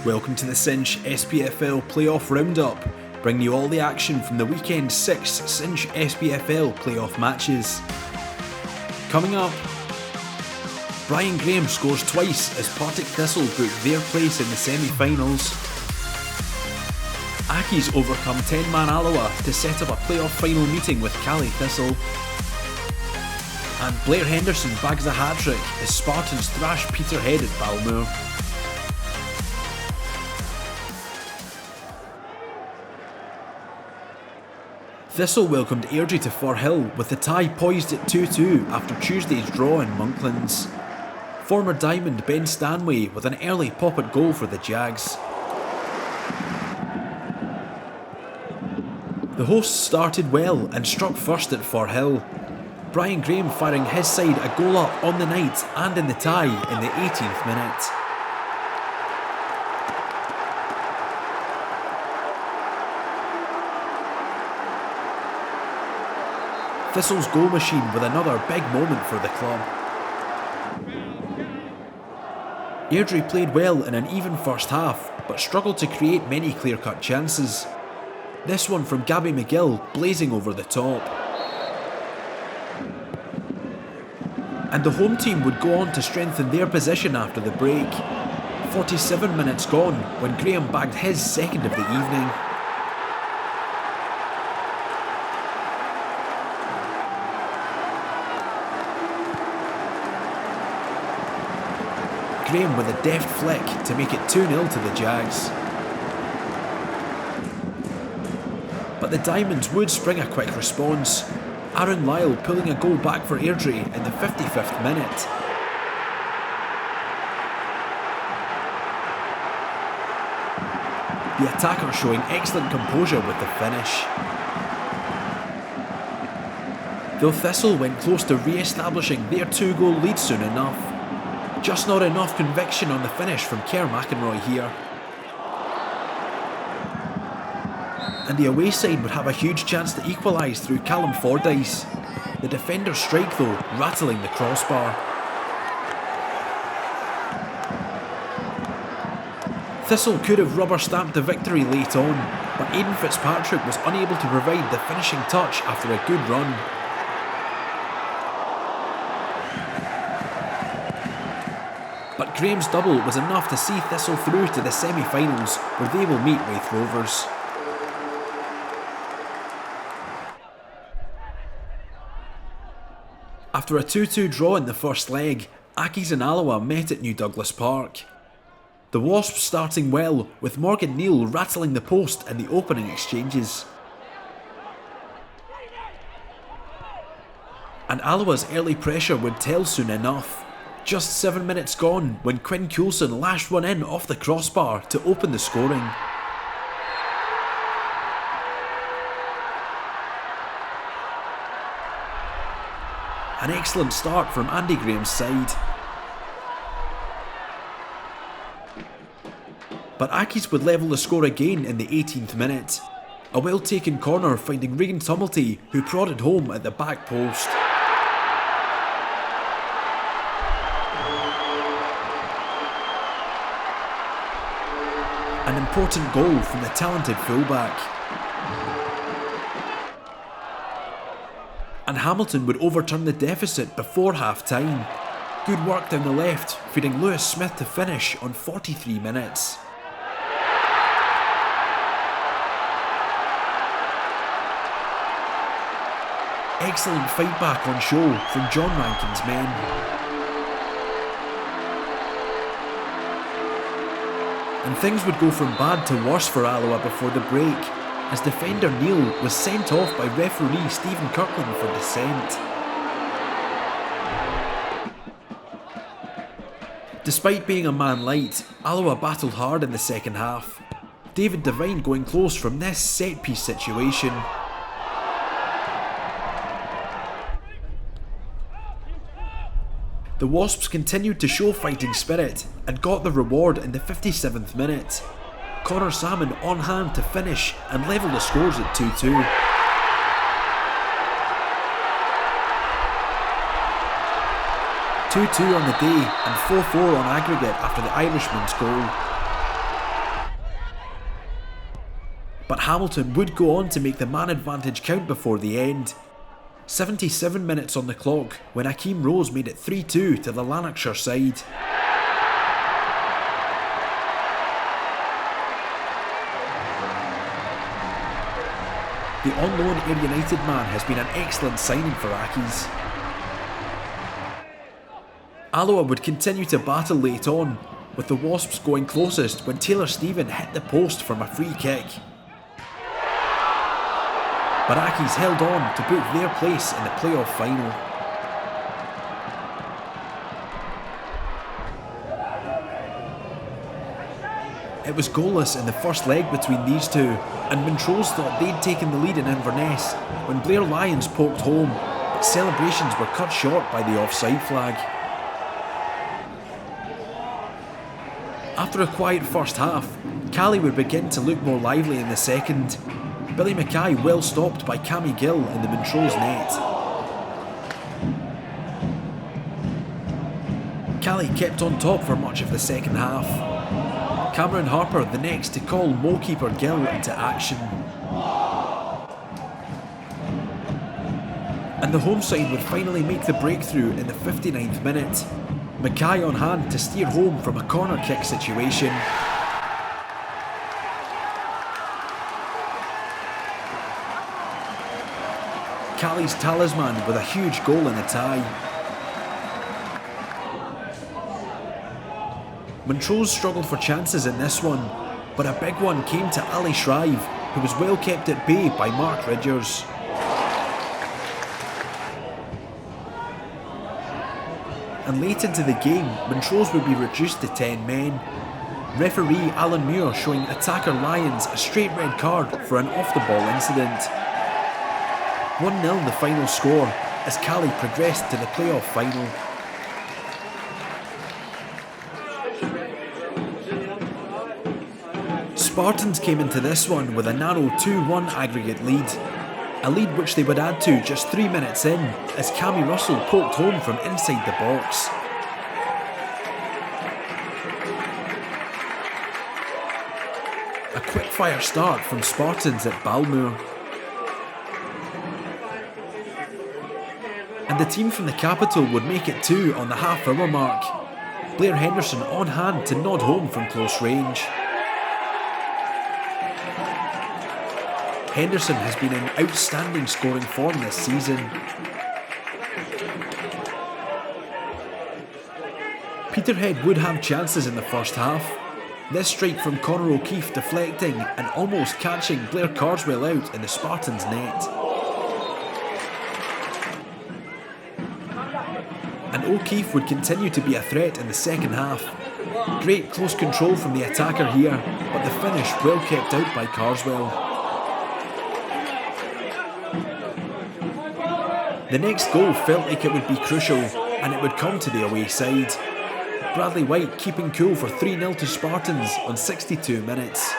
Welcome to the Cinch SPFL Playoff Roundup, bringing you all the action from the weekend's 6 Cinch SPFL playoff matches. Coming up, Brian Graham scores twice as Partick Thistle book their place in the semi-finals. Accies overcome 10-man Alloa to set up a playoff final meeting with Caley Thistle. And Blair Henderson bags a hat-trick as Spartans thrash Peterhead at Balmoor. Thistle welcomed Airdrie to Firhill with the tie poised at 2-2 after Tuesday's draw in Monklands. Former Diamond Ben Stanway with an early pop-at goal for the Jags. The hosts started well and struck first at Firhill. Brian Graham firing his side a goal up on the night and in the tie in the 18th minute. Thistle's goal machine with another big moment for the club. Airdrie played well in an even first half, but struggled to create many clear-cut chances. This one from Gabby McGill blazing over the top. And the home team would go on to strengthen their position after the break. 47 minutes gone when Graham bagged his second of the evening. Graham with a deft flick to make it 2-0 to the Jags. But the Diamonds would spring a quick response. Aaron Lyle pulling a goal back for Airdrie in the 55th minute. The attacker showing excellent composure with the finish. Though Thistle went close to re-establishing their 2-goal lead soon enough. Just not enough conviction on the finish from Kerr McInroy here. And the away side would have a huge chance to equalise through Callum Fordyce. The defender's strike though, rattling the crossbar. Thistle could have rubber-stamped the victory late on, but Aidan Fitzpatrick was unable to provide the finishing touch after a good run. But Graham's double was enough to see Thistle through to the semi-finals, where they will meet Raith Rovers. After a 2-2 draw in the first leg, Accies and Alloa met at New Douglas Park. The Wasps starting well, with Morgan Neal rattling the post in the opening exchanges. And Alloa's early pressure would tell soon enough. Just 7 minutes gone when Quinn Coulson lashed one in off the crossbar to open the scoring. An excellent start from Andy Graham's side. But Accies would level the score again in the 18th minute. A well taken corner finding Regan Tumulty, who prodded home at the back post. An important goal from the talented fullback. And Hamilton would overturn the deficit before half-time. Good work down the left, feeding Lewis Smith to finish on 43 minutes. Excellent fight back on show from John Rankin's men. And things would go from bad to worse for Alloa before the break, as defender Neil was sent off by referee Stephen Kirkland for dissent. Despite being a man light, Alloa battled hard in the second half. David Devine going close from this set-piece situation. The Wasps continued to show fighting spirit and got the reward in the 57th minute. Connor Salmon on hand to finish and level the scores at 2-2. "2-2 on the day and 4-4 on aggregate after the Irishman's goal. but Hamilton would go on to make the man advantage count before the end. 77 minutes on the clock when Akeem Rose made it 3-2 to the Lanarkshire side. The on-loan Ayr United man has been an excellent signing for Accies. Alloa would continue to battle late on, with the Wasps going closest when Taylor Stephen hit the post from a free kick. But Accies held on to book their place in the playoff final. It was goalless in the first leg between these two, and Montrose thought they'd taken the lead in Inverness when Blair Lyons poked home, but celebrations were cut short by the offside flag. After a quiet first half, Cali would begin to look more lively in the second. Billy Mackay well stopped by Cammy Gill in the Montrose net. Cali kept on top for much of the second half. Cameron Harper the next to call Mo keeper Gill into action. And the home side would finally make the breakthrough in the 59th minute. Mackay on hand to steer home from a corner kick situation. Cali's talisman with a huge goal in the tie. Montrose struggled for chances in this one, but a big one came to Ali Shrive, who was well kept at bay by Mark Ridgers. And late into the game, Montrose would be reduced to 10 men. Referee Alan Muir showing attacker Lyons a straight red card for an off-the-ball incident. 1-0 the final score as Cali progressed to the playoff final. Spartans came into this one with a narrow 2-1 aggregate lead. A lead which they would add to just 3 minutes in as Cammy Russell poked home from inside the box. A quick-fire start from Spartans at Balmoor. And the team from the capital would make it 2 on the half-hour mark. Blair Henderson on hand to nod home from close range. Henderson has been in outstanding scoring form this season. Peterhead would have chances in the first half. This strike from Conor O'Keefe deflecting and almost catching Blair Carswell out in the Spartans' net. And O'Keefe would continue to be a threat in the second half. Great close control from the attacker here, but the finish well kept out by Carswell. The next goal felt like it would be crucial, and it would come to the away side. Bradley White keeping cool for 3-0 to Spartans on 62 minutes.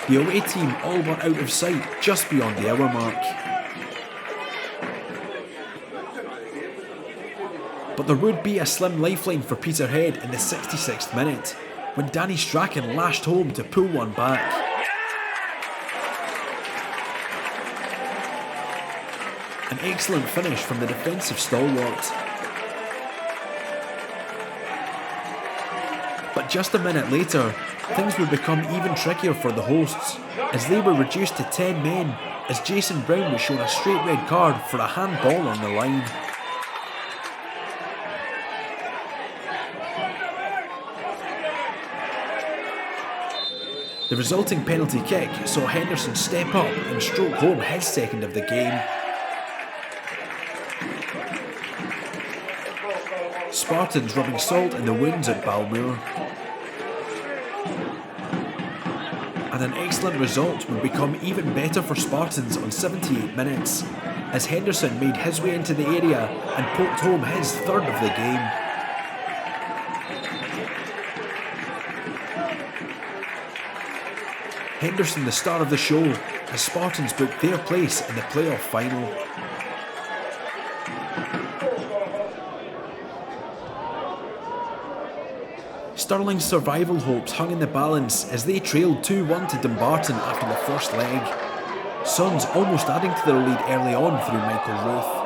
The away team all but out of sight just beyond the hour mark. But there would be a slim lifeline for Peterhead in the 66th minute, when Danny Strachan lashed home to pull one back. An excellent finish from the defensive stalwart. But just a minute later, things would become even trickier for the hosts, as they were reduced to 10 men as Jason Brown was shown a straight red card for a handball on the line. The resulting penalty kick saw Henderson step up and stroke home his second of the game. Spartans rubbing salt in the wounds at Balmoor. And an excellent result would become even better for Spartans on 78 minutes, as Henderson made his way into the area and poked home his third of the game. Henderson the star of the show, as Spartans booked their place in the playoff final. Stirling's survival hopes hung in the balance as they trailed 2-1 to Dumbarton after the first leg. Suns almost adding to their lead early on through Michael Ruth.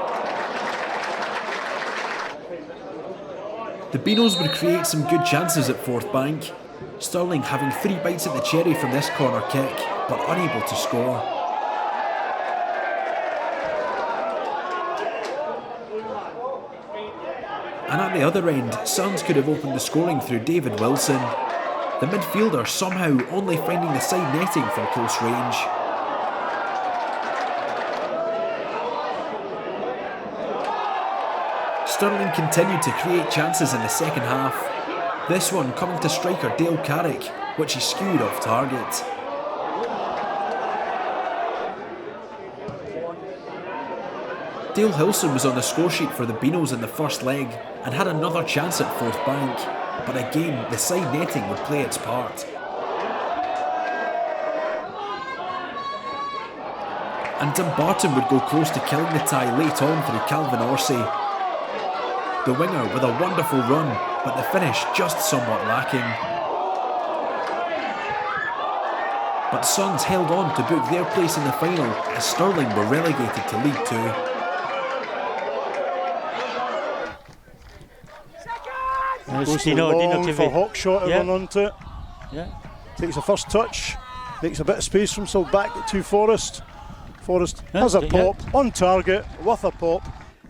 The Beanos would create some good chances at Forth Bank, Stirling having 3 bites at the cherry from this corner kick, but unable to score. And at the other end, Suns could have opened the scoring through David Wilson, the midfielder somehow only finding the side netting from close range. Stirling continued to create chances in the second half, this one coming to striker Dale Carrick, which he skewed off target. Dale Hilson was on the score sheet for the Beanos in the first leg and had another chance at Forth Bank, but again the side netting would play its part. And Dumbarton would go close to killing the tie late on through Calvin Orsay. The winger with a wonderful run, but the finish just somewhat lacking. But Suns held on to book their place in the final as Stirling were relegated to League Two. Goes long for Hawkshot, everyone onto it. Yeah. Takes the first touch, makes a bit of space for himself back to Forrest. Forrest has a pop, on target, with a pop.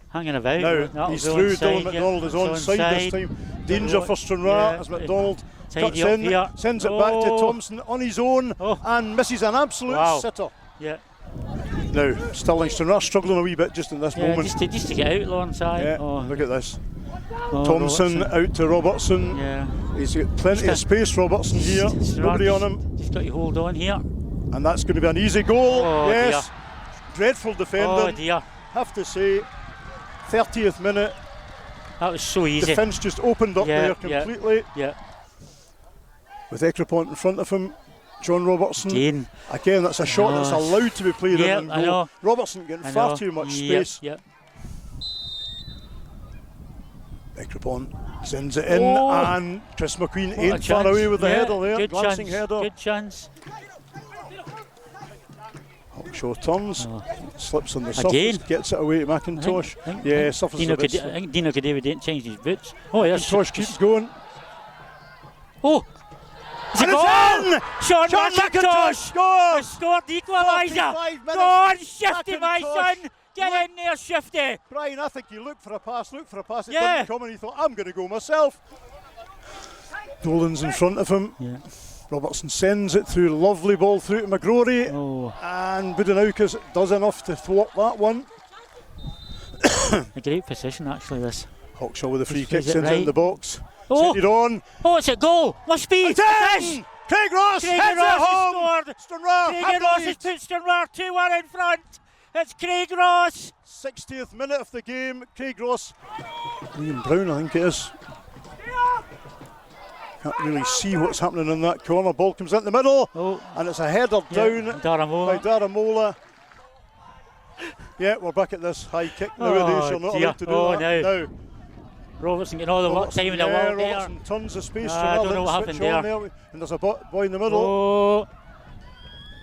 Hanging about. Now he's through, Dylan McDonald is onside this time. Danger for Stranraer as McDonald cuts in, sends it back to Thompson on his own and misses an absolute sitter. Yeah. Now, Stirling Stranraer struggling a wee bit just in this moment. Just to get out alongside. Yeah, look at this. Thompson out to Robertson. Yeah. He's got plenty of space, Robertson here. Nobody on him. Just got to hold on here. And that's going to be an easy goal. Yes. Dear. Dreadful defending. Oh dear. Have to say, 30th minute. That was so easy. Defence just opened up there completely. Yeah. With Ekrapont in front of him. John Robertson. Again, that's a shot that's allowed to be played in and goal. I know. Robertson getting far too much space. Ekrapont sends it in and Chris McQueen ain't far away with the header there. Good glancing chance. Header. Good chance. Hawkshaw turns, slips on the surface, gets it away to McIntosh. Suffers a bit. I think Dino Cadeva didn't change his boots. McIntosh keeps going. It's a goal! Sean McIntosh scores! Scored the equaliser! Go on, Shifty, my son! Get in there, Shifty! Brian, I think he looked for a pass, it didn't come and he thought, I'm going to go myself. Dolan's in front of him. Robertson sends it through, lovely ball through to McGrory. And Budenaukas does enough to thwart that one. A great position actually, this. Hawkshaw with a free kick, sends it in the box. Send it on. It's a goal! Must be! It is! Craig Ross heads it home! Stranraer Craig Ross has put Stranraer 2-1 in front. It's Craig Ross. 60th minute of the game. Craig Ross. Liam Brown, I think it is. Can't really see what's happening in that corner. Ball comes in the middle, and it's a header down by Daramola. Yeah, we're back at this high kick nowadays. You're not allowed to do that now. Robertson getting all the work time in the world there. Robertson tons of space. I don't know what happened there. And there's a boy in the middle.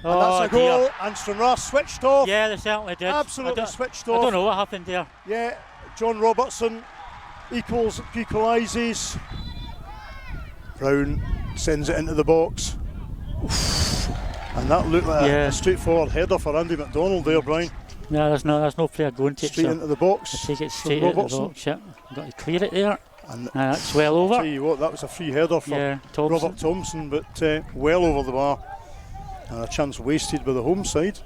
And that's a goal, and Stranraer switched off. Yeah, they certainly did. Absolutely switched off. I don't know what happened there. Yeah, John Robertson equalises. Brown sends it into the box. And that looked like a straightforward header for Andy McDonald there, Brian. No, there's no player going to it. Straight into the box. Take it straight into the box, Got to clear it there. And that's well over. I'll tell you what, that was a free header for Robert Thompson, but well over the bar. And a chance wasted by the home side.